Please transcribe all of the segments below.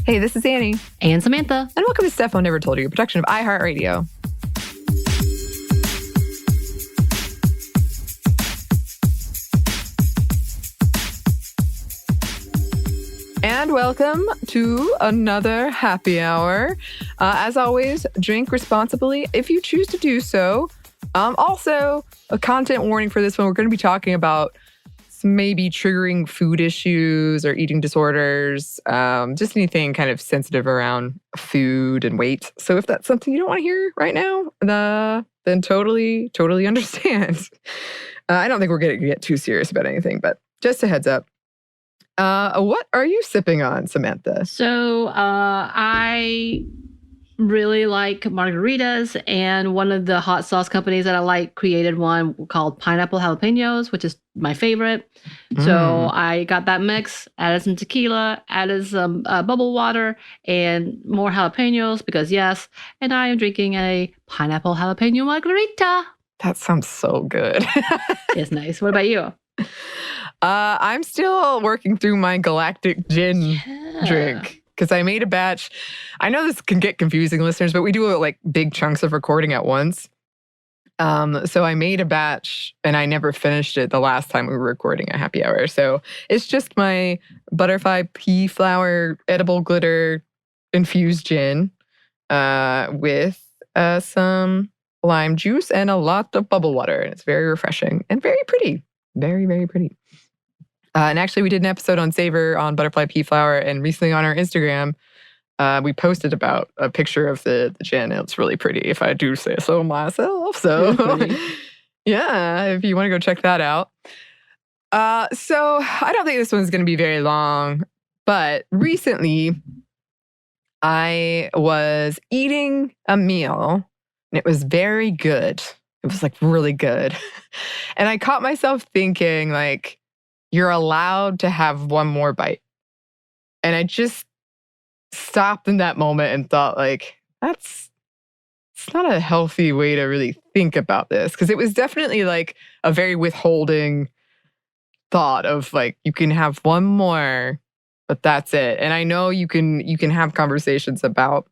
Hey, this is Anney. And Samantha. And welcome to Steph Never Told You, a production of iHeartRadio. And welcome to another happy hour. As always, drink responsibly if you choose to do so. Also, a content warning for this one. We're going to be talking about maybe triggering food issues or eating disorders, just anything kind of sensitive around food and weight. So if that's something you don't want to hear right now, then totally understand. I don't think we're going to get too serious about anything, but just a heads up. What are you sipping on, Samantha? So I really like margaritas, and one of the hot sauce companies that I like created one called pineapple jalapenos, which is my favorite. So I got that mix, added some tequila, added some bubble water, and more jalapenos because yes, and I am drinking a pineapple jalapeno margarita. That sounds so good. It's nice. What about you? I'm still working through my galactic gin drink. Because I made a batch. I know this can get confusing, listeners, but we do like big chunks of recording at once. So I made a batch and I never finished it the last time we were recording a happy hour. So it's just my butterfly pea flower edible glitter infused gin with some lime juice and a lot of bubble water. And it's very refreshing and very pretty. Very, very pretty. And actually, we did an episode on Savor on butterfly pea flower, and recently on our Instagram, we posted about a picture of the gin. It's really pretty, if I do say so myself. So, yeah, if you want to go check that out. So, I don't think this one's going to be very long, but recently, I was eating a meal, and it was very good. It was like really good. And I caught myself thinking like, you're allowed to have one more bite. And I just stopped in that moment and thought like, it's not a healthy way to really think about this. Because it was definitely like a very withholding thought of like, you can have one more, but that's it. And I know you can have conversations about,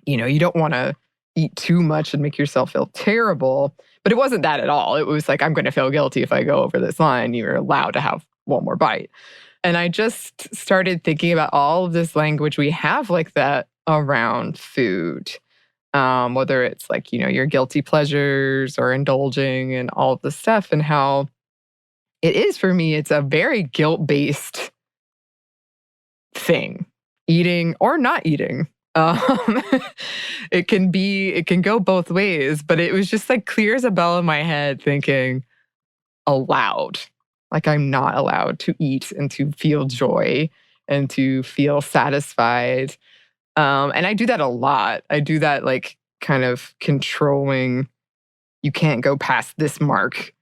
you don't want to eat too much and make yourself feel terrible. But it wasn't that at all. It was like, I'm going to feel guilty if I go over this line. You're allowed to have one more bite. And I just started thinking about all of this language we have like that around food. Whether it's like, your guilty pleasures or indulging and all of the stuff, and how it is for me, it's a very guilt-based thing, eating or not eating. It can go both ways, but it was just like clear as a bell in my head thinking allowed. Like I'm not allowed to eat and to feel joy and to feel satisfied. And I do that a lot. I do that like kind of controlling, you can't go past this mark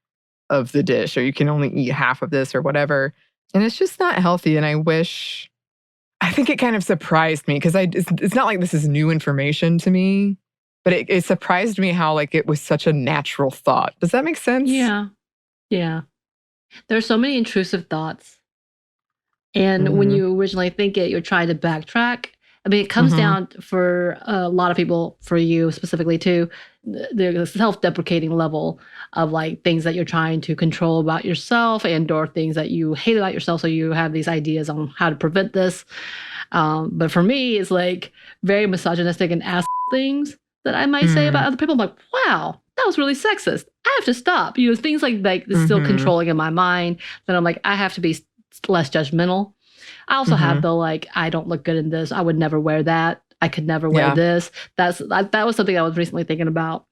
of the dish, or you can only eat half of this or whatever. And it's just not healthy. And I think it kind of surprised me because it's not like this is new information to me, but it surprised me how like it was such a natural thought. Does that make sense? Yeah. There's so many intrusive thoughts. And when you originally think it, you're trying to backtrack. I mean, it comes down for a lot of people, for you specifically too, the self-deprecating level of like things that you're trying to control about yourself and or things that you hate about yourself. So you have these ideas on how to prevent this. But for me, it's like very misogynistic and ass things that I might say about other people. I'm like, wow, that was really sexist. I have to stop. Things like it's still controlling in my mind. Then I'm like, I have to be less judgmental. I also have the like, I don't look good in this. I would never wear that. I could never wear this. That was something I was recently thinking about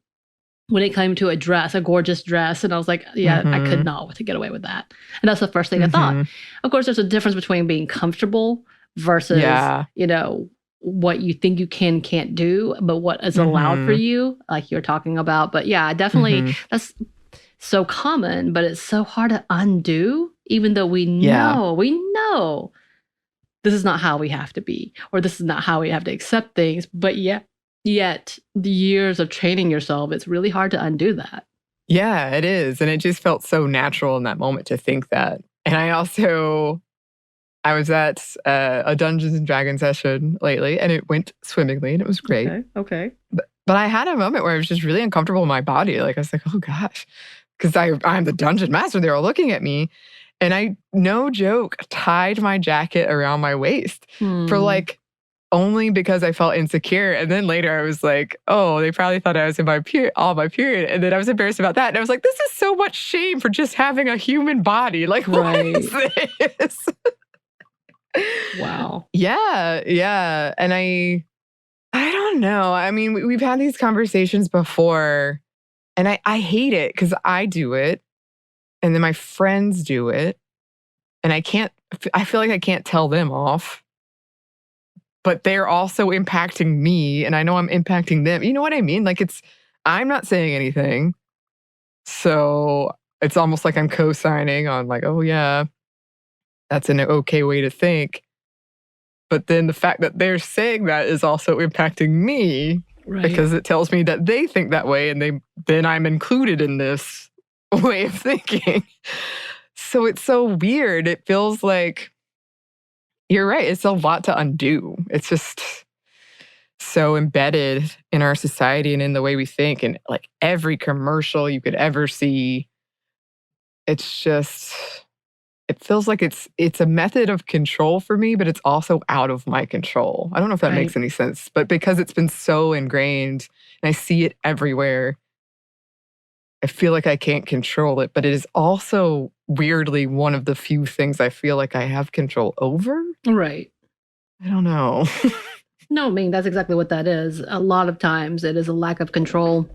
when it came to a dress, a gorgeous dress. And I was like, yeah, I could not get away with that. And that's the first thing I thought. Of course, there's a difference between being comfortable versus, what you think you can't do, but what is allowed for you, like you're talking about. But yeah, definitely that's so common, but it's so hard to undo, even though we know this is not how we have to be, or this is not how we have to accept things. But yet the years of training yourself, it's really hard to undo that. Yeah, it is. And it just felt so natural in that moment to think that. And I I was at a Dungeons and Dragons session lately, and it went swimmingly, and it was great. Okay. But I had a moment where I was just really uncomfortable in my body. Like, I was like, oh gosh, because I'm the dungeon master. They're all looking at me. And I, no joke, tied my jacket around my waist for like only because I felt insecure. And then later I was like, oh, they probably thought I was in my period. And then I was embarrassed about that. And I was like, this is so much shame for just having a human body. Like, what is this? Wow. Yeah. And I don't know. I mean, we've had these conversations before, and I hate it because I do it, and then my friends do it, and I feel like I can't tell them off, but they're also impacting me, and I know I'm impacting them. You know what I mean? Like, I'm not saying anything, so it's almost like I'm co-signing on like, oh yeah, that's an okay way to think. But then the fact that they're saying that is also impacting me because it tells me that they think that way, and then I'm included in this way of thinking. So it's so weird. It feels like, you're right, it's a lot to undo. It's just so embedded in our society and in the way we think, and like every commercial you could ever see. It's just, it feels like it's a method of control for me, but it's also out of my control. I don't know if that makes any sense, but because it's been so ingrained and I see it everywhere, I feel like I can't control it, but it is also weirdly one of the few things I feel like I have control over. Right. I don't know. No, I mean, that's exactly what that is. A lot of times it is a lack of control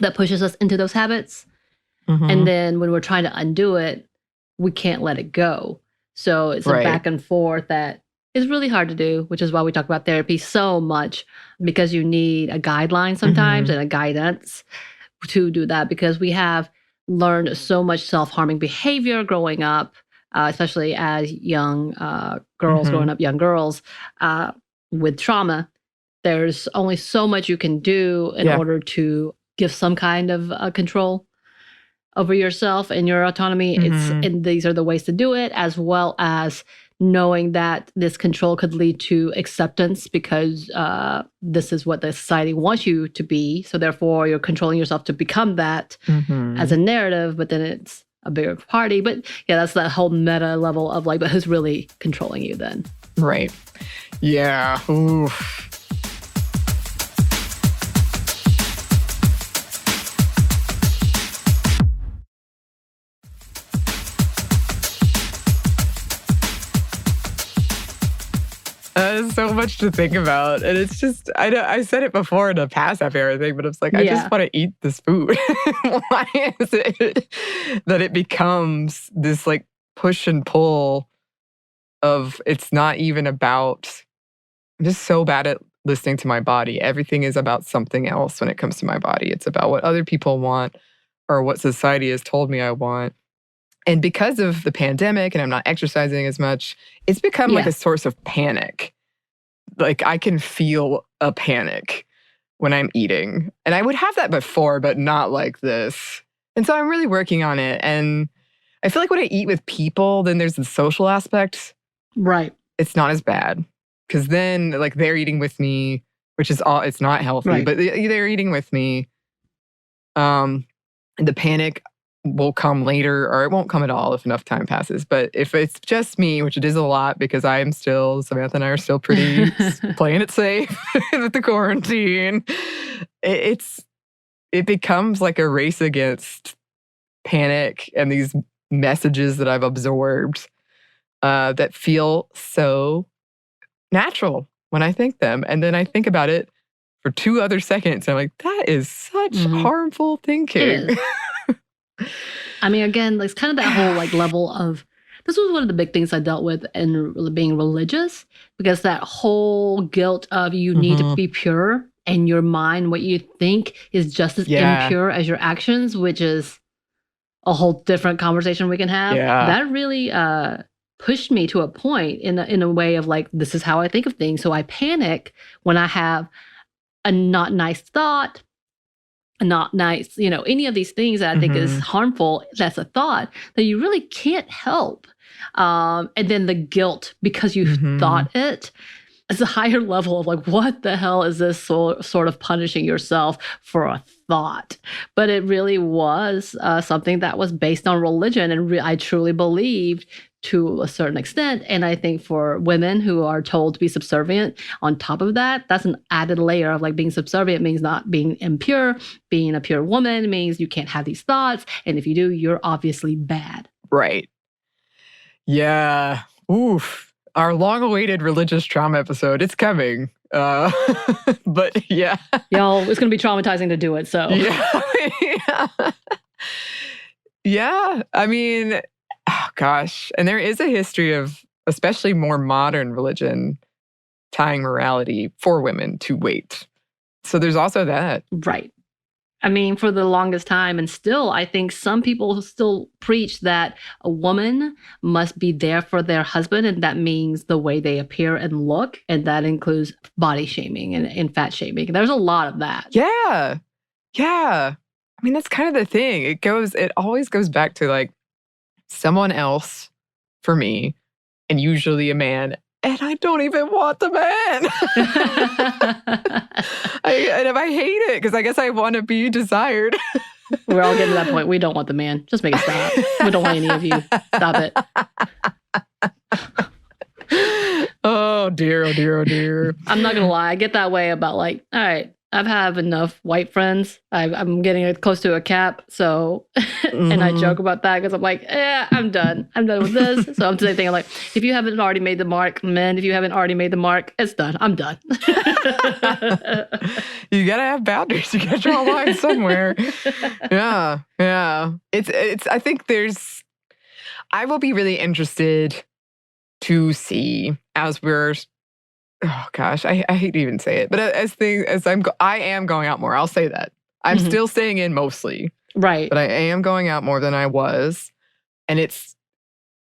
that pushes us into those habits. And then when we're trying to undo it, we can't let it go. So it's a back and forth that is really hard to do, which is why we talk about therapy so much, because you need a guideline sometimes and a guidance to do that, because we have learned so much self-harming behavior growing up, especially as young girls, growing up young girls with trauma. There's only so much you can do in order to give some kind of control over yourself and your autonomy. And these are the ways to do it, as well as knowing that this control could lead to acceptance, because this is what the society wants you to be. So therefore, you're controlling yourself to become that as a narrative, but then it's a bigger party. But yeah, that's that whole meta level of like, but who's really controlling you then? Right. Yeah. Oof. There's so much to think about. And it's just, I said it before in a past happy hour thing, but it's like, I just want to eat this food. Why is it that it becomes this like push and pull of, it's not even about, I'm just so bad at listening to my body. Everything is about something else when it comes to my body. It's about what other people want or what society has told me I want. And because of the pandemic and I'm not exercising as much, it's become like a source of panic. Like I can feel a panic when I'm eating. And I would have that before, but not like this. And so I'm really working on it. And I feel like when I eat with people, then there's the social aspect. Right. It's not as bad. Because then like they're eating with me, which is all, it's not healthy, but they're eating with me. And the panic will come later, or it won't come at all if enough time passes. But if it's just me, which it is a lot because Samantha and I are still pretty playing it safe with the quarantine, it becomes like a race against panic and these messages that I've absorbed that feel so natural when I think them. And then I think about it for 2 other seconds. And I'm like, that is such harmful thinking. I mean, again, it's kind of that whole like level of, this was one of the big things I dealt with in being religious, because that whole guilt of you need to be pure, and your mind, what you think is just as impure as your actions, which is a whole different conversation we can have. That really pushed me to a point in a way of like, this is how I think of things. So I panic when I have a not nice thought, not nice, any of these things that I think is harmful, that's a thought that you really can't help. And then the guilt because you thought it. It's a higher level of like, what the hell is this sort of punishing yourself for a thought? But it really was something that was based on religion. And I truly believed to a certain extent. And I think for women who are told to be subservient, on top of that, that's an added layer of like being subservient means not being impure. Being a pure woman means you can't have these thoughts. And if you do, you're obviously bad. Right. Yeah. Oof. Our long-awaited religious trauma episode, it's coming. But yeah. Y'all, it's going to be traumatizing to do it, so. Yeah. Yeah. I mean, oh gosh. And there is a history of, especially more modern religion, tying morality for women to weight. So there's also that. Right. I mean, for the longest time, and still, I think some people still preach that a woman must be there for their husband, and that means the way they appear and look, and that includes body shaming and fat shaming. There's a lot of that. Yeah. Yeah. I mean, that's kind of the thing. It always goes back to like someone else for me, and usually a man. And I don't even want the man. I hate it because I guess I want to be desired. We're all getting to that point. We don't want the man. Just make it stop. We don't want any of you. Stop it. Oh dear, oh dear, oh dear. I'm not going to lie. I get that way about like, all right, I've had enough white friends. I'm getting close to a cap. So, and I joke about that because I'm like, I'm done. I'm done with this. So I'm thinking like, if you haven't already made the mark, men, if you haven't already made the mark, it's done. I'm done. You got to have boundaries. You got to draw a line somewhere. Yeah. Yeah. I think I will be really interested to see as we're, oh gosh, I hate to even say it, but I am going out more. I'll say that. I'm still staying in mostly. Right. But I am going out more than I was. And it's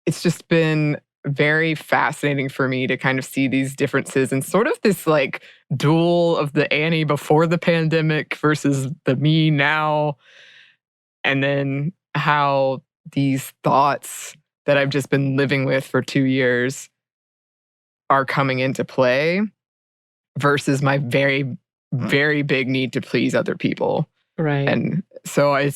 just been very fascinating for me to kind of see these differences and sort of this like duel of the Anney before the pandemic versus the me now. And then how these thoughts that I've just been living with for 2 years are coming into play versus my very, very big need to please other people. Right. And so I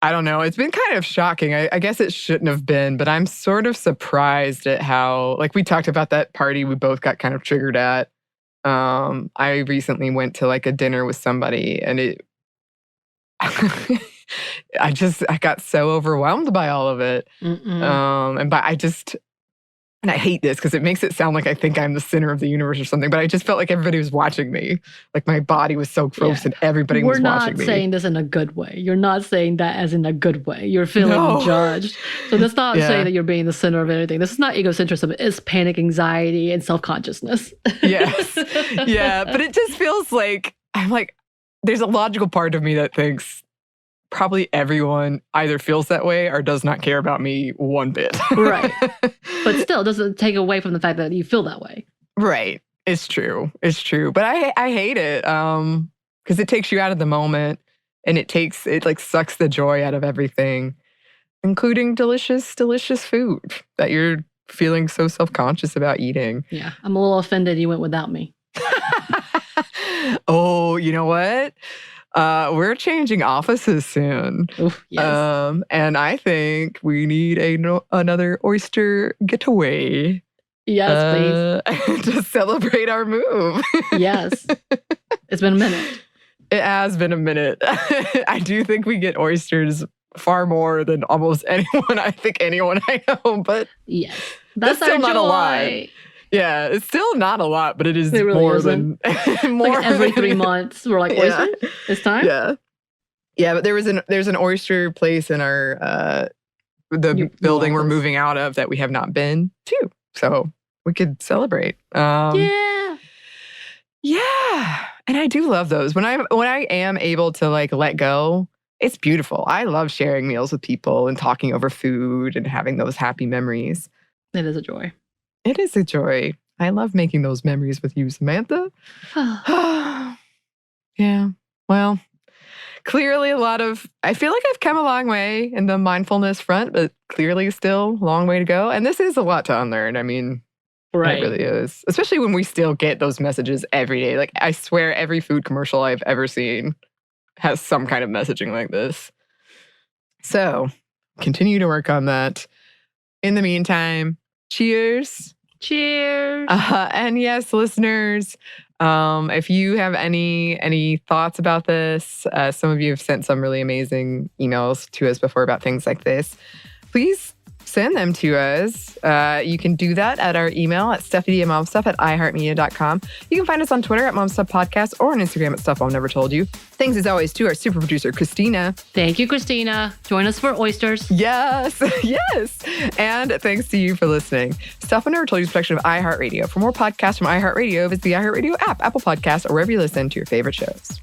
don't know. It's been kind of shocking. I guess it shouldn't have been, but I'm sort of surprised at how, like we talked about that party we both got kind of triggered at. I recently went to like a dinner with somebody and I got so overwhelmed by all of it. And I hate this because it makes it sound like I think I'm the center of the universe or something, but I just felt like everybody was watching me. Like my body was so gross and everybody was watching me. We're not saying this in a good way. You're not saying that as in a good way. You're feeling judged. So that's not saying that you're being the center of anything. This is not egocentrism. It's panic, anxiety, and self-consciousness. Yes. Yeah. But it just feels like, I'm like, there's a logical part of me that thinks, probably everyone either feels that way or does not care about me one bit. Right. But still, doesn't take away from the fact that you feel that way. Right. It's true. It's true. But I hate it because it takes you out of the moment and it like sucks the joy out of everything, including delicious, delicious food that you're feeling so self-conscious about eating. Yeah. I'm a little offended you went without me. Oh, you know what? We're changing offices soon. Oof, yes. And I think we need another oyster getaway. Yes, please. To celebrate our move. Yes. It's been a minute. It has been a minute. I do think we get oysters far more than almost anyone I know, but yes. That's still not a lot. Yeah, it's still not a lot, but it is really more isn't. Than more like every 3 months. We're like, oyster, it's time. Yeah, yeah. But there's an oyster place in our the building we're moving out of that we have not been to, so we could celebrate. Yeah. And I do love those when I am able to like let go. It's beautiful. I love sharing meals with people and talking over food and having those happy memories. It is a joy. It is a joy. I love making those memories with you, Samantha. Yeah. Well, clearly I feel like I've come a long way in the mindfulness front, but clearly still a long way to go. And this is a lot to unlearn. I mean, Right. it really is. Especially when we still get those messages every day. Like, I swear every food commercial I've ever seen has some kind of messaging like this. So, continue to work on that. In the meantime, cheers. Cheers. And yes, listeners, if you have any thoughts about this, some of you have sent some really amazing emails to us before about things like this. Please send them to us. You can do that at our email at stuffydmomstuff@iheartmedia.com. You can find us on Twitter at momstuffpodcast or on Instagram at Stuff I've Never Told You. Thanks as always to our super producer, Christina. Thank you, Christina. Join us for oysters. Yes, yes. And thanks to you for listening. Stuff I Never Told You is a production of iHeartRadio. For more podcasts from iHeartRadio, visit the iHeartRadio app, Apple Podcasts, or wherever you listen to your favorite shows.